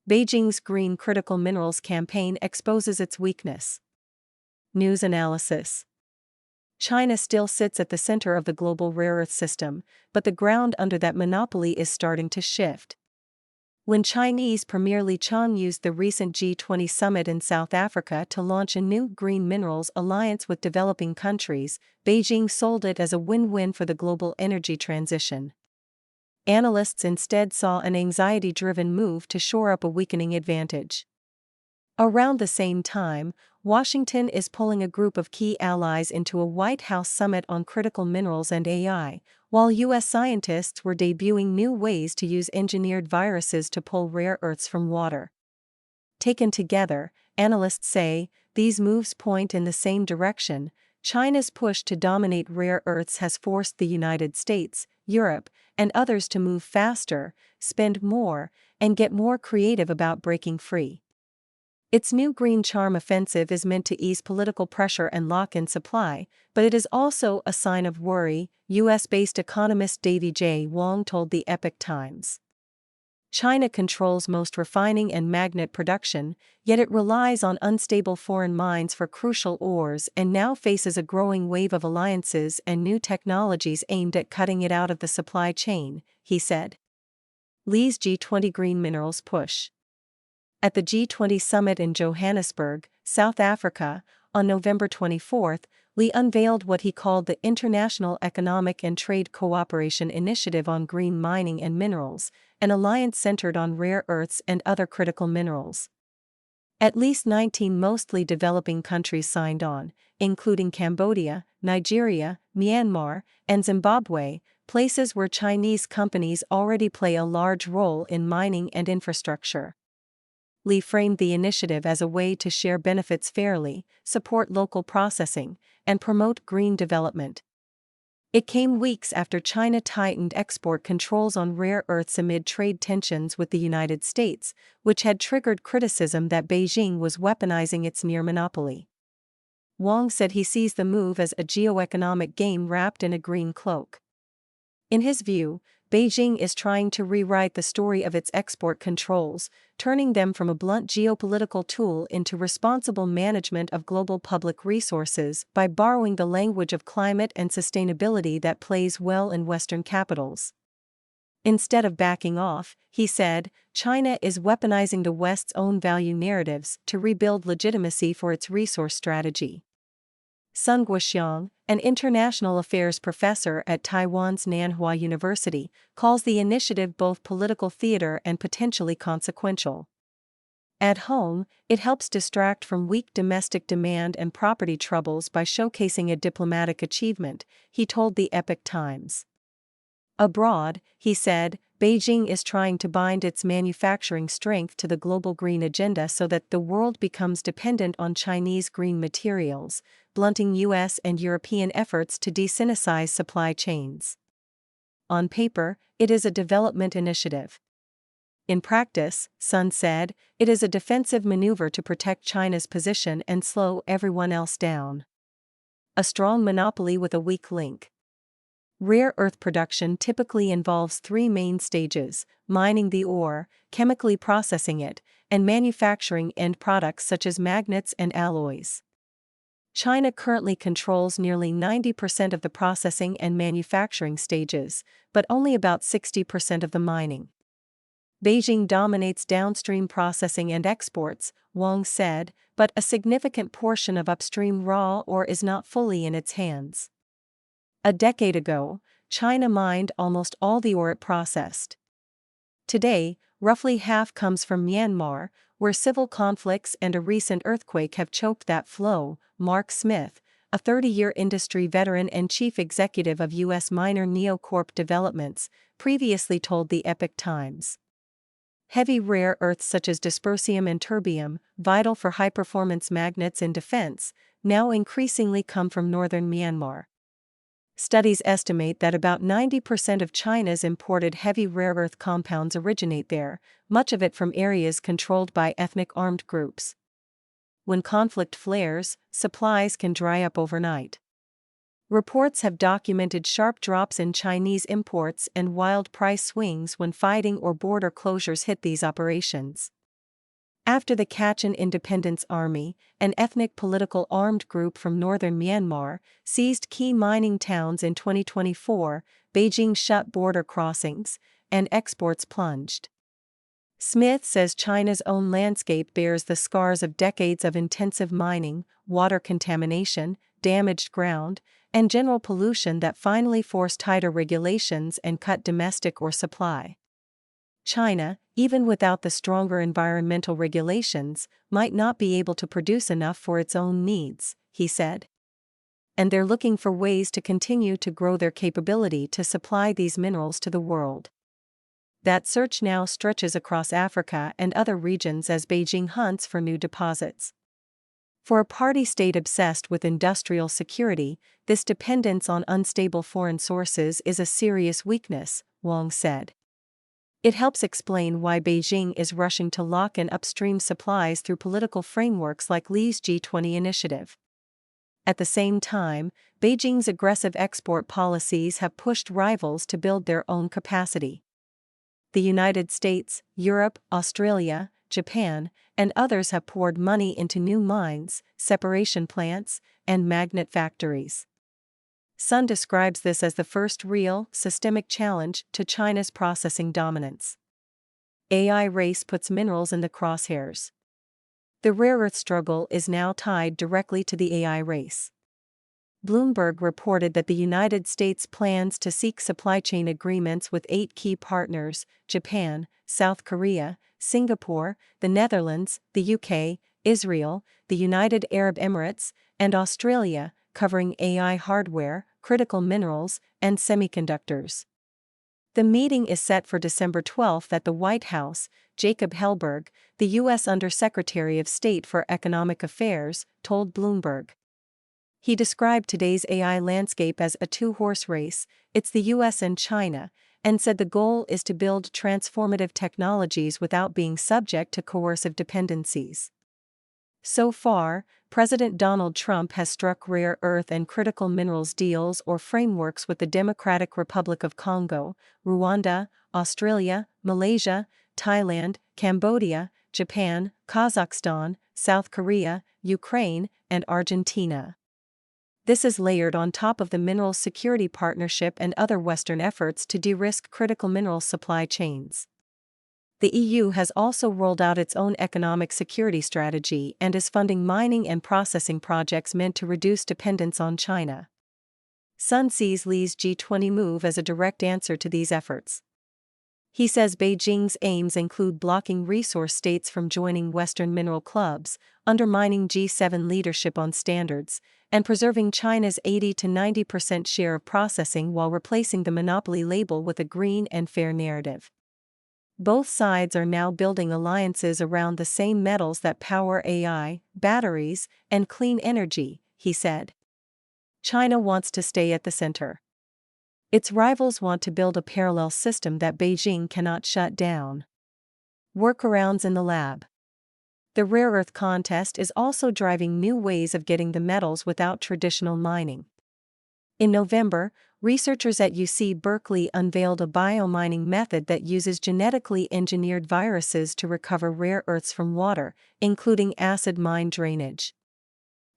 Beijing's green critical minerals campaign exposes its weakness. News analysis. China still sits at the center of the global rare earth system, but the ground under that monopoly is starting to shift. When Chinese Premier Li Qiang used the recent G20 summit in South Africa to launch a new green minerals alliance with developing countries, Beijing sold it as a win-win for the global energy transition. Analysts instead saw an anxiety-driven move to shore up a weakening advantage. Around the same time, Washington is pulling a group of key allies into a White House summit on critical minerals and AI, while U.S. scientists were debuting new ways to use engineered viruses to pull rare earths from water. Taken together, analysts say, these moves point in the same direction. China's push to dominate rare earths has forced the United States, Europe, and others to move faster, spend more, and get more creative about breaking free. Its new green charm offensive is meant to ease political pressure and lock in supply, but it is also a sign of worry, U.S.-based economist Davy J. Wong told the Epoch Times. China controls most refining and magnet production, yet it relies on unstable foreign mines for crucial ores and now faces a growing wave of alliances and new technologies aimed at cutting it out of the supply chain, he said. Li's G20 green minerals push. At the G20 summit in Johannesburg, South Africa, on November 24, Li unveiled what he called the International Economic and Trade Cooperation Initiative on Green Mining and Minerals, an alliance centered on rare earths and other critical minerals. At least 19 mostly developing countries signed on, including Cambodia, Nigeria, Myanmar, and Zimbabwe, places where Chinese companies already play a large role in mining and infrastructure. Li framed the initiative as a way to share benefits fairly, support local processing, and promote green development. It came weeks after China tightened export controls on rare earths amid trade tensions with the United States, which had triggered criticism that Beijing was weaponizing its near monopoly. Wong said he sees the move as a geoeconomic game wrapped in a green cloak. In his view, Beijing is trying to rewrite the story of its export controls, turning them from a blunt geopolitical tool into responsible management of global public resources by borrowing the language of climate and sustainability that plays well in Western capitals. Instead of backing off, he said, China is weaponizing the West's own value narratives to rebuild legitimacy for its resource strategy. Sun Guoxiang, an international affairs professor at Taiwan's Nanhua University, calls the initiative both political theater and potentially consequential. At home, it helps distract from weak domestic demand and property troubles by showcasing a diplomatic achievement, he told the Epoch Times. Abroad, he said, Beijing is trying to bind its manufacturing strength to the global green agenda so that the world becomes dependent on Chinese green materials, blunting U.S. and European efforts to de-Sinicize supply chains. On paper, it is a development initiative. In practice, Sun said, it is a defensive maneuver to protect China's position and slow everyone else down. A strong monopoly with a weak link. Rare earth production typically involves three main stages: mining the ore, chemically processing it, and manufacturing end products such as magnets and alloys. China currently controls nearly 90% of the processing and manufacturing stages, but only about 60% of the mining. Beijing dominates downstream processing and exports, Wong said, but a significant portion of upstream raw ore is not fully in its hands. A decade ago, China mined almost all the ore it processed. Today, roughly half comes from Myanmar, where civil conflicts and a recent earthquake have choked that flow. Mark Smith, a 30-year industry veteran and chief executive of U.S. miner Neocorp Developments, previously told the Epoch Times. Heavy rare earths such as dysprosium and terbium, vital for high-performance magnets in defense, now increasingly come from northern Myanmar. Studies estimate that about 90% of China's imported heavy rare earth compounds originate there, much of it from areas controlled by ethnic armed groups. When conflict flares, supplies can dry up overnight. Reports have documented sharp drops in Chinese imports and wild price swings when fighting or border closures hit these operations. After the Kachin Independence Army, an ethnic political armed group from northern Myanmar, seized key mining towns in 2024, Beijing shut border crossings, and exports plunged. Smith says China's own landscape bears the scars of decades of intensive mining, water contamination, damaged ground, and general pollution that finally forced tighter regulations and cut domestic ore supply. China, even without the stronger environmental regulations, might not be able to produce enough for its own needs, he said. And they're looking for ways to continue to grow their capability to supply these minerals to the world. That search now stretches across Africa and other regions as Beijing hunts for new deposits. For a party state obsessed with industrial security, this dependence on unstable foreign sources is a serious weakness, Wang said. It helps explain why Beijing is rushing to lock in upstream supplies through political frameworks like Li's G20 initiative. At the same time, Beijing's aggressive export policies have pushed rivals to build their own capacity. The United States, Europe, Australia, Japan, and others have poured money into new mines, separation plants, and magnet factories. Sun describes this as the first real, systemic challenge to China's processing dominance. AI race puts minerals in the crosshairs. The rare earth struggle is now tied directly to the AI race. Bloomberg reported that the United States plans to seek supply chain agreements with 8 key partners: Japan, South Korea, Singapore, the Netherlands, the UK, Israel, the United Arab Emirates, and Australia, covering AI hardware, critical minerals, and semiconductors. The meeting is set for December 12 at the White House. Jacob Hellberg, the U.S. Undersecretary of State for Economic Affairs, told Bloomberg. He described today's AI landscape as a two-horse race. It's the US and China, and said the goal is to build transformative technologies without being subject to coercive dependencies. So far, President Donald Trump has struck rare earth and critical minerals deals or frameworks with the Democratic Republic of Congo, Rwanda, Australia, Malaysia, Thailand, Cambodia, Japan, Kazakhstan, South Korea, Ukraine, and Argentina. This is layered on top of the Minerals Security Partnership and other Western efforts to de-risk critical minerals supply chains. The EU has also rolled out its own economic security strategy and is funding mining and processing projects meant to reduce dependence on China. Sun sees Li's G20 move as a direct answer to these efforts. He says Beijing's aims include blocking resource states from joining Western mineral clubs, undermining G7 leadership on standards, and preserving China's 80 to 90% share of processing while replacing the monopoly label with a green and fair narrative. Both sides are now building alliances around the same metals that power AI, batteries, and clean energy, he said. China wants to stay at the center. Its rivals want to build a parallel system that Beijing cannot shut down. Workarounds in the lab. The rare earth contest is also driving new ways of getting the metals without traditional mining. In November, researchers at UC Berkeley unveiled a biomining method that uses genetically engineered viruses to recover rare earths from water, including acid mine drainage.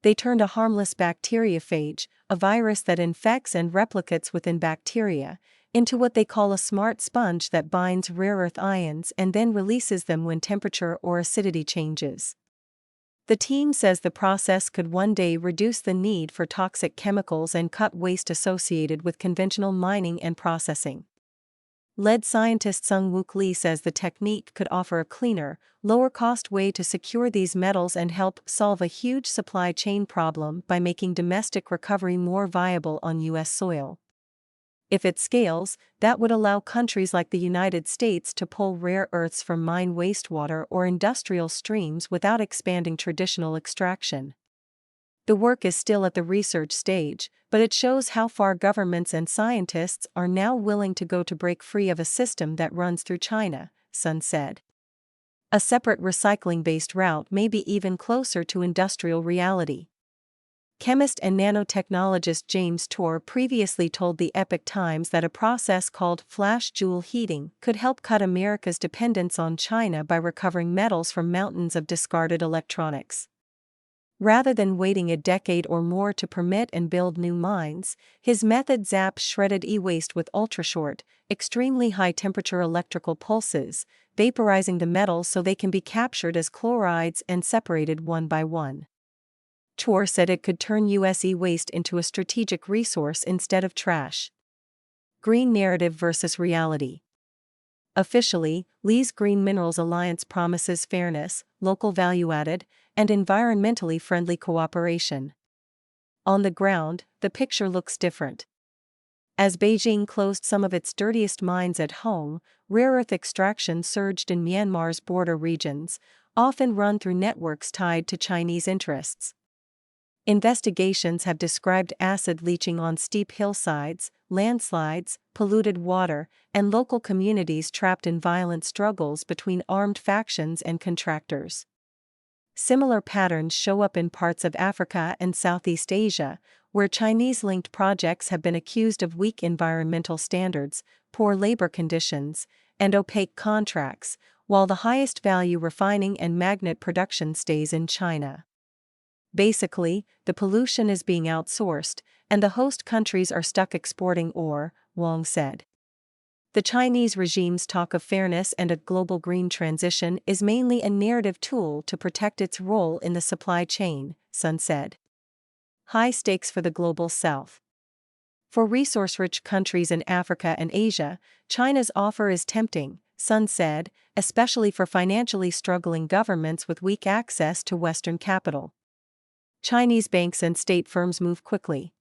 They turned a harmless bacteriophage, a virus that infects and replicates within bacteria, into what they call a smart sponge that binds rare earth ions and then releases them when temperature or acidity changes. The team says the process could one day reduce the need for toxic chemicals and cut waste associated with conventional mining and processing. Lead scientist Sung Wook Lee says the technique could offer a cleaner, lower-cost way to secure these metals and help solve a huge supply chain problem by making domestic recovery more viable on U.S. soil. If it scales, that would allow countries like the United States to pull rare earths from mine wastewater or industrial streams without expanding traditional extraction. The work is still at the research stage, but it shows how far governments and scientists are now willing to go to break free of a system that runs through China, Sun said. A separate recycling-based route may be even closer to industrial reality. Chemist and nanotechnologist James Tour previously told the Epoch Times that a process called flash joule heating could help cut America's dependence on China by recovering metals from mountains of discarded electronics. Rather than waiting a decade or more to permit and build new mines, his method zaps shredded e-waste with ultra-short, extremely high-temperature electrical pulses, vaporizing the metals so they can be captured as chlorides and separated one by one. Tour said it could turn U.S. e-waste into a strategic resource instead of trash. Green narrative versus reality. Officially, Lee's Green Minerals Alliance promises fairness, local value-added, and environmentally friendly cooperation. On the ground, the picture looks different. As Beijing closed some of its dirtiest mines at home, rare earth extraction surged in Myanmar's border regions, often run through networks tied to Chinese interests. Investigations have described acid leaching on steep hillsides, landslides, polluted water, and local communities trapped in violent struggles between armed factions and contractors. Similar patterns show up in parts of Africa and Southeast Asia, where Chinese-linked projects have been accused of weak environmental standards, poor labor conditions, and opaque contracts, while the highest value refining and magnet production stays in China. Basically, the pollution is being outsourced, and the host countries are stuck exporting ore, Wang said. The Chinese regime's talk of fairness and a global green transition is mainly a narrative tool to protect its role in the supply chain, Sun said. High stakes for the global south. For resource-rich countries in Africa and Asia, China's offer is tempting, Sun said, especially for financially struggling governments with weak access to Western capital. Chinese banks and state firms move quickly.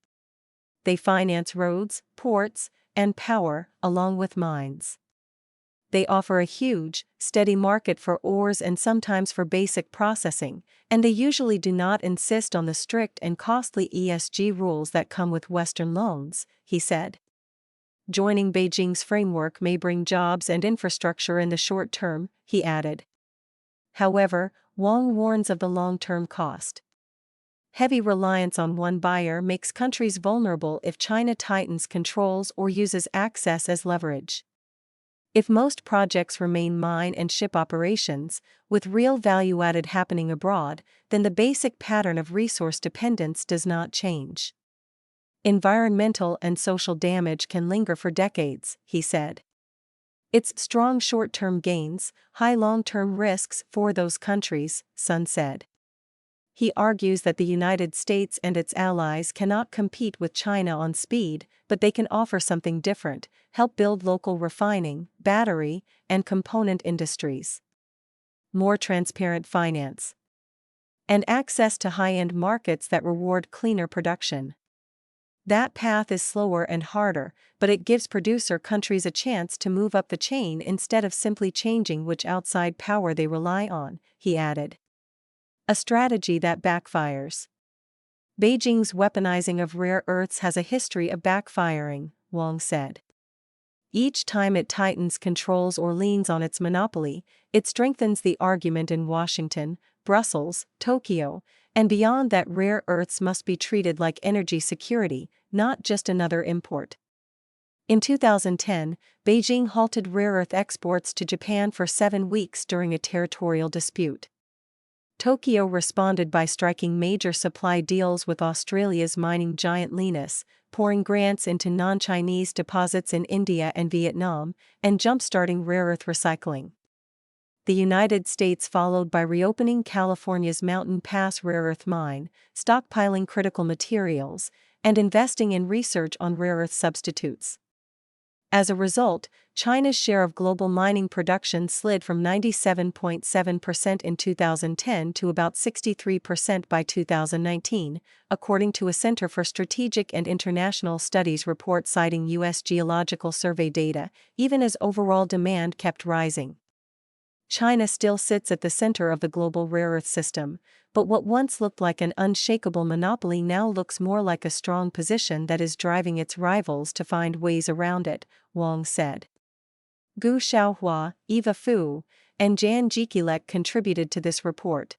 They finance roads, ports, and power, along with mines. They offer a huge, steady market for ores and sometimes for basic processing, and they usually do not insist on the strict and costly ESG rules that come with Western loans, he said. Joining Beijing's framework may bring jobs and infrastructure in the short term, he added. However, Wang warns of the long-term cost. Heavy reliance on one buyer makes countries vulnerable if China tightens controls or uses access as leverage. If most projects remain mine and ship operations, with real value added happening abroad, then the basic pattern of resource dependence does not change. Environmental and social damage can linger for decades, he said. It's strong short-term gains, high long-term risks for those countries, Sun said. He argues that the United States and its allies cannot compete with China on speed, but they can offer something different, help build local refining, battery, and component industries. More transparent finance. And access to high-end markets that reward cleaner production. That path is slower and harder, but it gives producer countries a chance to move up the chain instead of simply changing which outside power they rely on, he added. A strategy that backfires. Beijing's weaponizing of rare earths has a history of backfiring, Wang said. Each time it tightens controls or leans on its monopoly, it strengthens the argument in Washington, Brussels, Tokyo, and beyond that rare earths must be treated like energy security, not just another import. In 2010, Beijing halted rare earth exports to Japan for 7 weeks during a territorial dispute. Tokyo responded by striking major supply deals with Australia's mining giant Lynas, pouring grants into non-Chinese deposits in India and Vietnam, and jump-starting rare earth recycling. The United States followed by reopening California's Mountain Pass rare earth mine, stockpiling critical materials, and investing in research on rare earth substitutes. As a result, China's share of global mining production slid from 97.7% in 2010 to about 63% by 2019, according to a Center for Strategic and International Studies report citing U.S. Geological Survey data, even as overall demand kept rising. China still sits at the center of the global rare earth system, but what once looked like an unshakable monopoly now looks more like a strong position that is driving its rivals to find ways around it, Wang said. Gu Xiaohua, Eva Fu, and Jan Jikilek contributed to this report.